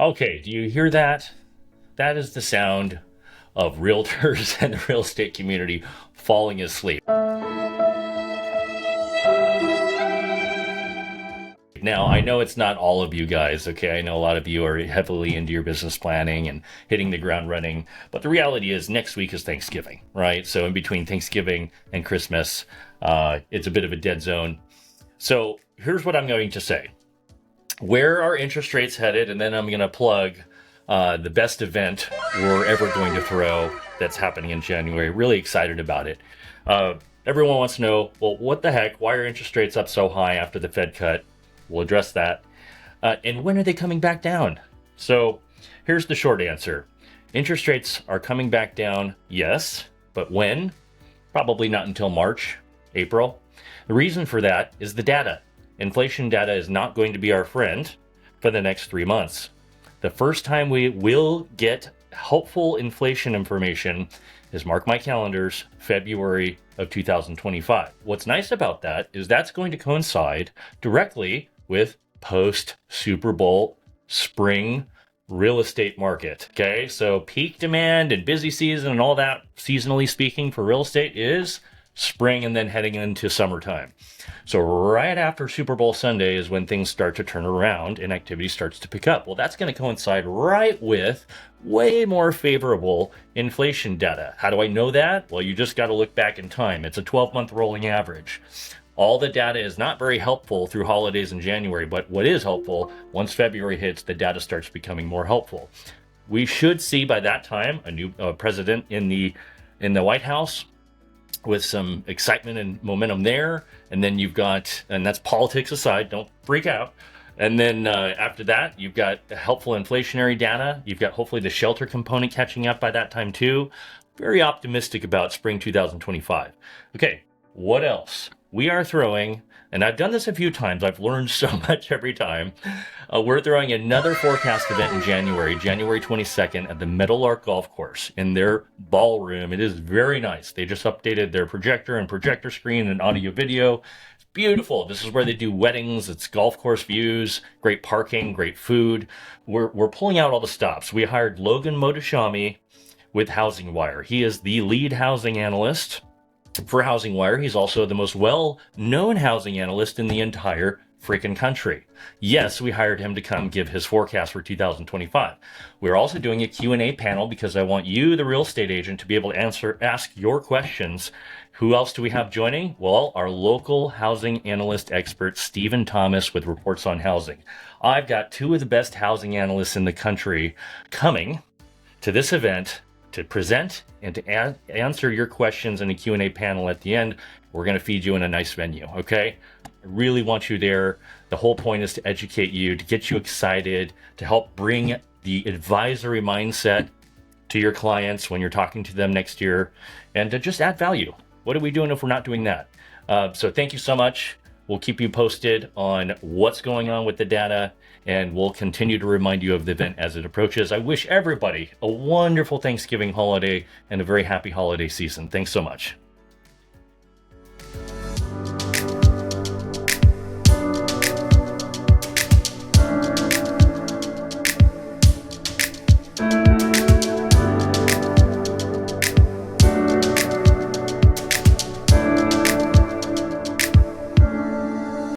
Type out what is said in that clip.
Okay, do you hear that? That is the sound of realtors and the real estate community falling asleep. Now, I know it's not all of you guys, okay? I know a lot of you are heavily into your business planning and hitting the ground running, but the reality is next week is Thanksgiving, right? So in between Thanksgiving and Christmas, it's a bit of a dead zone. So here's what I'm going to say. Where are interest rates headed? And then I'm going to plug the best event we're ever going to throw that's happening in January. Really excited about it. Everyone wants to know, well, what the heck? Why are interest rates up so high after the Fed cut? We'll address that. And when are they coming back down? So here's the short answer. Interest rates are coming back down, yes, but when? Probably not until March, April. The reason for that is the data. Inflation data is not going to be our friend for the next 3 months. The first time we will get helpful inflation information is, mark my calendars, February of 2025. What's nice about that is that's going to coincide directly with post Super Bowl spring real estate market. Okay, so peak demand and busy season and all that, seasonally speaking, for real estate is spring and then heading into summertime. So right after Super Bowl Sunday is when things start to turn around and activity starts to pick up. Well, that's going to coincide right with way more favorable inflation data. How do I know that? Well, you just got to look back in time. It's a 12-month rolling average. All the data is not very helpful through holidays in January, but what is helpful, once February hits, the data starts becoming more helpful. We should see by that time a new president in the White House, with some excitement and momentum there. And then you've got, and that's politics aside, don't freak out. And then after that, you've got helpful inflationary data. You've got hopefully the shelter component catching up by that time too. Very optimistic about spring 2025. Okay, what else? We are throwing, and I've done this a few times, I've learned so much every time. We're throwing another forecast event in January 22nd at the Meadowlark Golf Course in their ballroom. It is very nice. They just updated their projector and projector screen and audio video. It's beautiful. This is where they do weddings. It's golf course views, great parking, great food. We're pulling out all the stops. We hired Logan Modosami with HousingWire. He is the lead housing analyst for HousingWire. He's also the most well-known housing analyst in the entire freaking country. Yes, we hired him to come give his forecast for 2025. We're also doing a Q&A panel because I want you, the real estate agent, to be able to ask your questions. Who else do we have joining? Well, our local housing analyst expert, Stephen Thomas, with Reports on Housing. I've got two of the best housing analysts in the country coming to this event to present and to answer your questions in a Q&A panel at the end. We're going to feed you in a nice venue, okay? I really want you there. The whole point is to educate you, to get you excited, to help bring the advisory mindset to your clients when you're talking to them next year, and to just add value. What are we doing if we're not doing that? So thank you so much. We'll keep you posted on what's going on with the data, and we'll continue to remind you of the event as it approaches. I wish everybody a wonderful Thanksgiving holiday and a very happy holiday season. Thanks so much.